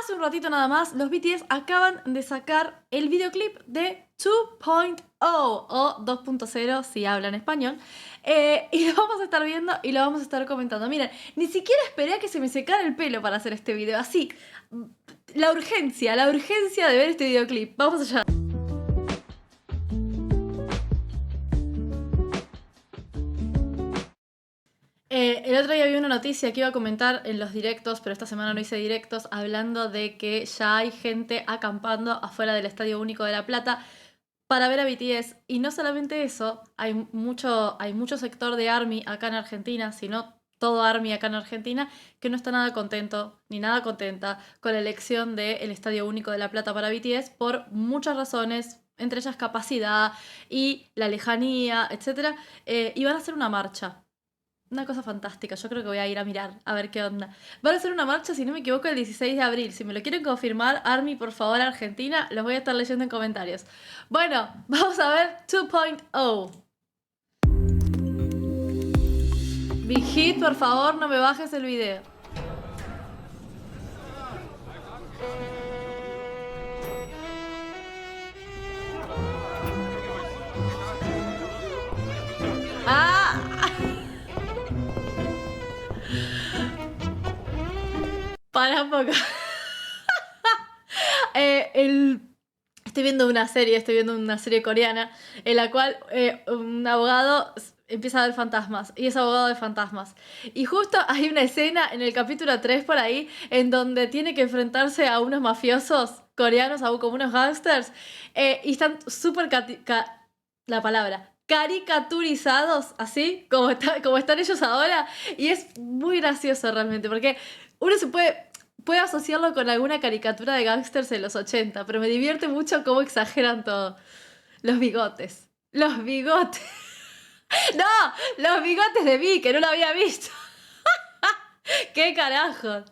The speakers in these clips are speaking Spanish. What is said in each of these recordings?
hace un ratito nada más, los BTS acaban de sacar el videoclip de 2.0 o 2.0 si hablan español. Y lo vamos a estar viendo y lo vamos a estar comentando. Miren, ni siquiera esperé a que se me secara el pelo para hacer este video. Así, la urgencia de ver este videoclip. Vamos allá. El otro día vi una noticia que iba a comentar en los directos, pero esta semana no hice directos, hablando de que ya hay gente acampando afuera del Estadio Único de La Plata para ver a BTS. Y no solamente eso, hay mucho sector de ARMY acá en Argentina, sino todo ARMY acá en Argentina, que no está nada contento ni nada contenta con la elección del Estadio Único de La Plata para BTS por muchas razones, entre ellas capacidad y la lejanía, etc. Y van a hacer una marcha. Una cosa fantástica, yo creo que voy a ir a mirar, a ver qué onda. Van a hacer una marcha, si no me equivoco, el 16 de abril. Si me lo quieren confirmar, ARMY, por favor, Argentina, los voy a estar leyendo en comentarios. Bueno, vamos a ver 2.0. Big Hit, por favor, no me bajes el video. ¡Ah! Para un poco. Estoy viendo una serie coreana en la cual un abogado empieza a ver fantasmas y es abogado de fantasmas. Y justo hay una escena en el capítulo 3 por ahí en donde tiene que enfrentarse a unos mafiosos coreanos, como unos gangsters, y están súper caricaturizados, así como están ellos ahora, y es muy gracioso realmente, porque uno se puede asociarlo con alguna caricatura de gángsters en los 80, pero me divierte mucho cómo exageran todo. Los bigotes. Los bigotes. ¡No! Los bigotes de mí, que no lo había visto. ¡Qué carajo!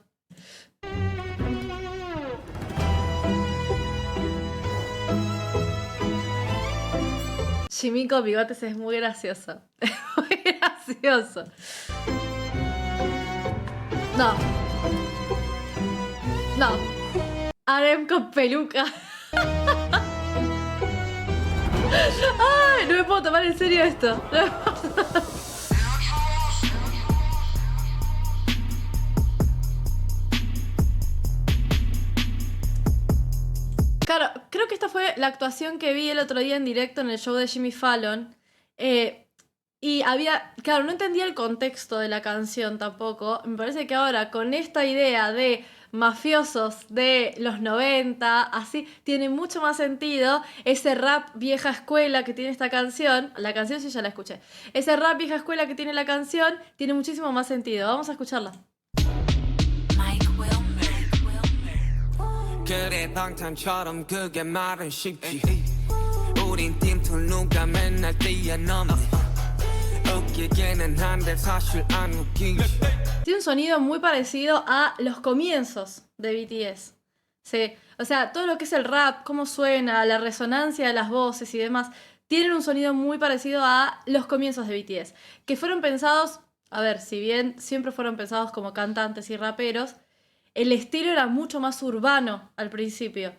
Jimin con bigotes es muy gracioso. Es muy gracioso. No. No. RM con peluca. Ay, no me puedo tomar en serio esto. Claro, creo que esta fue la actuación que vi el otro día en directo en el show de Jimmy Fallon. Y claro, no entendía el contexto de la canción tampoco. Me parece que ahora con esta idea de mafiosos de los 90, así, tiene mucho más sentido ese rap vieja escuela que tiene esta canción. La canción sí ya la escuché. Ese rap vieja escuela que tiene la canción tiene muchísimo más sentido. Vamos a escucharla. 그래 방탄처럼 그게 말은 쉽지 우린 팀툴 누가 맨날 뛰어넘네 웃기기는 한데 사실 안 웃기지. Tiene un sonido muy parecido a los comienzos de BTS. Sí, o sea, todo lo que es el rap, cómo suena, la resonancia de las voces y demás, tienen un sonido muy parecido a los comienzos de BTS, que fueron pensados, a ver, si bien siempre fueron pensados como cantantes y raperos, el estilo era mucho más urbano al principio.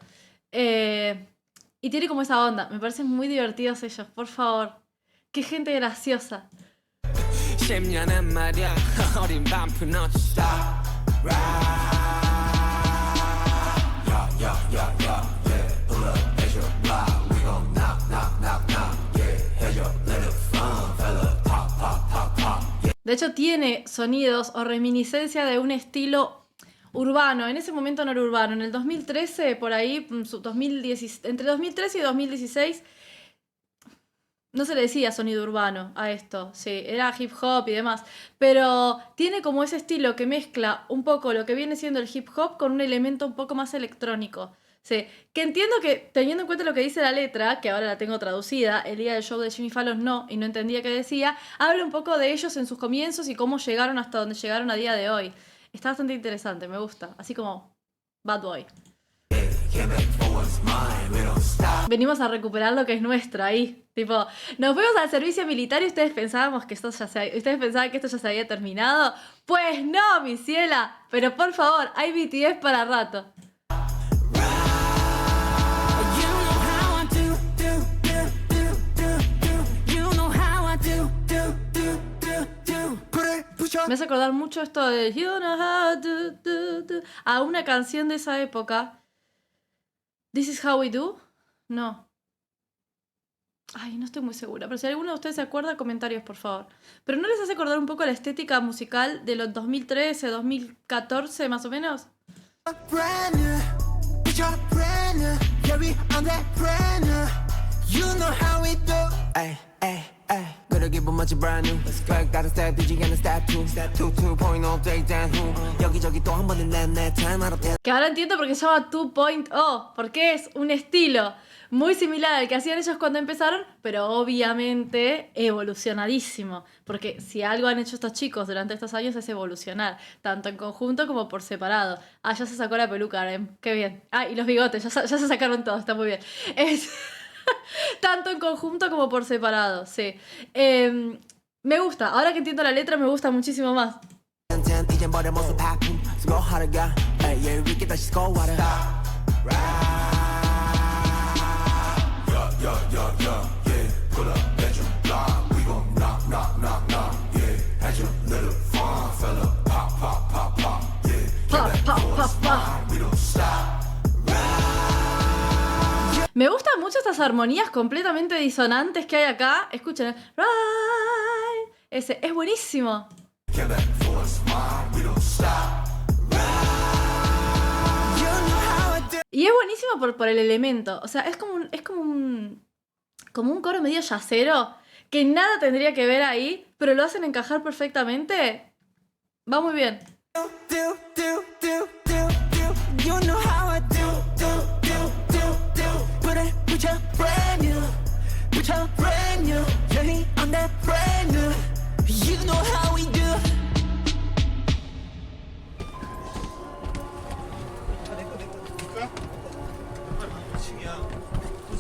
Y tiene como esa onda. Me parecen muy divertidos ellos, por favor. Qué gente graciosa. 10년은 말야 어린 반푼 어찌 stop De hecho tiene sonidos o reminiscencia de un estilo urbano. En ese momento no era urbano. En el 2013, por ahí, entre 2013 y 2016, no se le decía sonido urbano a esto. Sí, era hip hop y demás. Pero tiene como ese estilo que mezcla un poco lo que viene siendo el hip hop con un elemento un poco más electrónico. Sí, que entiendo que, teniendo en cuenta lo que dice la letra, que ahora la tengo traducida, el día del show de Jimmy Fallon no, y no entendía qué decía, habla un poco de ellos en sus comienzos y cómo llegaron hasta donde llegaron a día de hoy. Está bastante interesante, me gusta. Así como Bad Boy. Venimos a recuperar lo que es nuestro ahí. Tipo, nos fuimos al servicio militar y ustedes pensaban que esto ya se había terminado. Pues no, mi ciela. Pero por favor, hay BTS para rato. Me hace acordar mucho esto de You know how to, a una canción de esa época. This is how we do. No. Ay, no estoy muy segura. Pero si alguno de ustedes se acuerda, comentarios, por favor. Pero ¿no les hace acordar un poco la estética musical de los 2013, 2014, más o menos? Que ahora entiendo por qué se llama 2.0, porque es un estilo muy similar al que hacían ellos cuando empezaron, pero obviamente evolucionadísimo. Porque si algo han hecho estos chicos durante estos años es evolucionar, tanto en conjunto como por separado. Ah, ya se sacó la peluca, qué bien. Ah, y los bigotes, ya se sacaron todos, está muy bien. Tanto en conjunto como por separado, sí. Me gusta, ahora que entiendo la letra me gusta muchísimo más. Me gustan mucho estas armonías completamente disonantes que hay acá. Escuchen. Ese es buenísimo. Y es buenísimo por el elemento. O sea, es como un coro medio yacero que nada tendría que ver ahí, pero lo hacen encajar perfectamente. Va muy bien.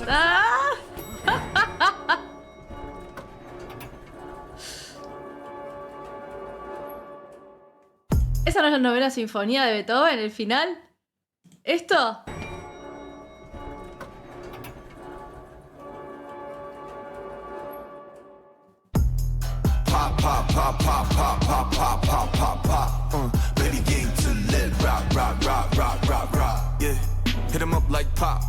¡Ah! ¿Esa no es la novena sinfonía de Beethoven, el final? ¿Esto? Baby game to let rock, yeah. Hit 'em up like pop.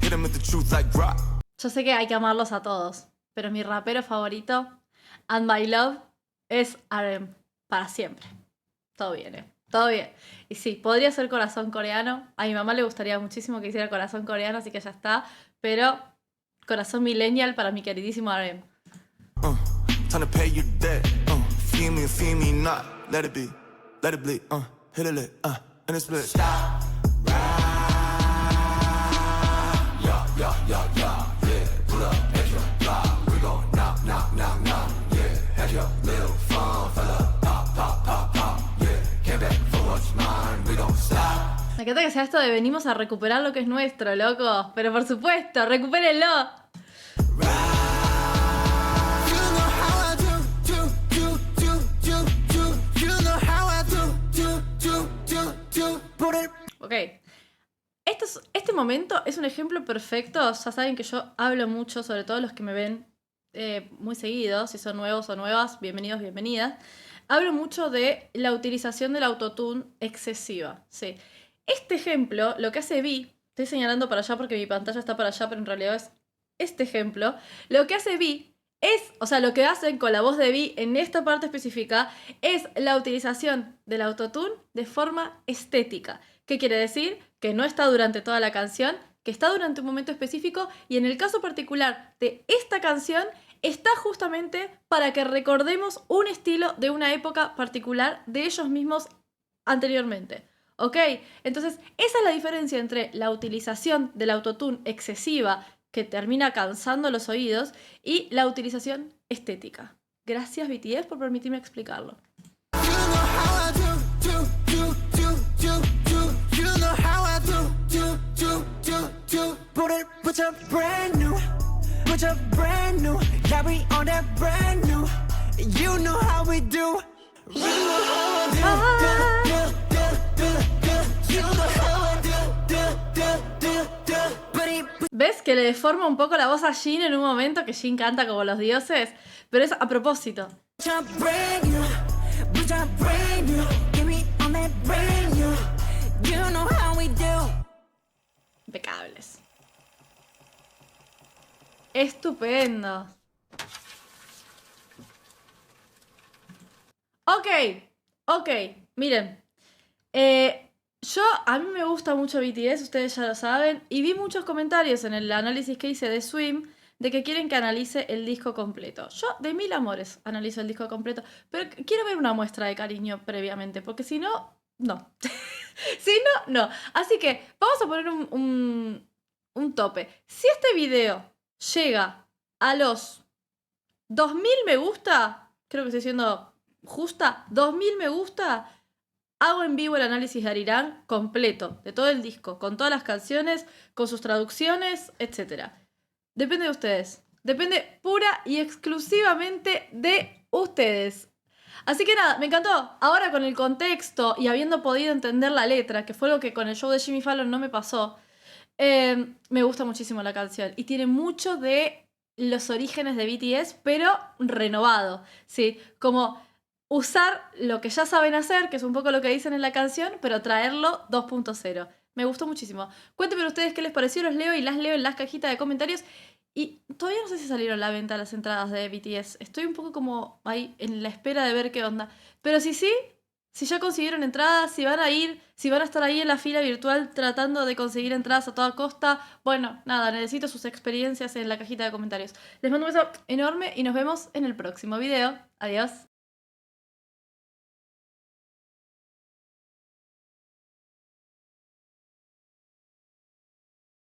Hit 'em with the truth like rock. Yo sé que hay que amarlos a todos, pero mi rapero favorito, And My Love, es RM. Para siempre. Todo bien, ¿eh? Todo bien. Y sí, podría ser corazón coreano. A mi mamá le gustaría muchísimo que hiciera corazón coreano, así que ya está. Pero corazón millennial para mi queridísimo RM. Time to pay your debt. Feel me not. Let it be. Let it bleed. Hit a lick. And it's split. Stop. Yeah. Pull up, extra fly. We gon' knock. Yeah. Have your little fun, fella. Pop. Yeah. Came back for what's mine. We don't stop. Me encanta que sea esto de venimos a recuperar lo que es nuestro, loco. Pero por supuesto, recupérenlo. Ok. Este momento es un ejemplo perfecto. Ya saben que yo hablo mucho, sobre todo los que me ven muy seguido. Si son nuevos o nuevas, bienvenidos, bienvenidas. Hablo mucho de la utilización del autotune excesiva. Sí. Este ejemplo, lo que hace Vi, estoy señalando para allá porque mi pantalla está para allá, pero en realidad es este ejemplo. Lo que hace Vi es, o sea, lo que hacen con la voz de Vi en esta parte específica es la utilización del autotune de forma estética. ¿Qué quiere decir? Que no está durante toda la canción, que está durante un momento específico y en el caso particular de esta canción está justamente para que recordemos un estilo de una época particular de ellos mismos anteriormente. ¿Ok? Entonces, esa es la diferencia entre la utilización del autotune excesiva que termina cansando los oídos y la utilización estética. Gracias BTS por permitirme explicarlo. ¿Ves que le deforma un poco la voz a Jin en un momento que Jin canta como los dioses? Pero es a propósito. you. Give me all that brand new. You know how we do. Impecables. Estupendo. Ok, miren. A mí me gusta mucho BTS, ustedes ya lo saben, y vi muchos comentarios en el análisis que hice de Swim de que quieren que analice el disco completo. Yo, de mil amores, analizo el disco completo, pero quiero ver una muestra de cariño previamente, porque si no, no. Si no, no. Así que vamos a poner un tope. Si este video llega a los 2000 me gusta, creo que estoy siendo justa, 2000 me gusta, hago en vivo el análisis de Arirang completo, de todo el disco, con todas las canciones, con sus traducciones, etc. Depende de ustedes. Depende pura y exclusivamente de ustedes. Así que nada, me encantó. Ahora con el contexto y habiendo podido entender la letra, que fue algo que con el show de Jimmy Fallon no me pasó, me gusta muchísimo la canción. Y tiene mucho de los orígenes de BTS, pero renovado, ¿sí? Como usar lo que ya saben hacer, que es un poco lo que dicen en la canción, pero traerlo 2.0. Me gustó muchísimo. Cuéntenme ustedes qué les pareció, los leo y las leo en las cajitas de comentarios. Y todavía no sé si salieron a la venta las entradas de BTS. Estoy un poco como ahí en la espera de ver qué onda. Pero si sí, si ya consiguieron entradas, si van a ir, si van a estar ahí en la fila virtual tratando de conseguir entradas a toda costa, bueno, nada, necesito sus experiencias en la cajita de comentarios. Les mando un beso enorme y nos vemos en el próximo video. Adiós.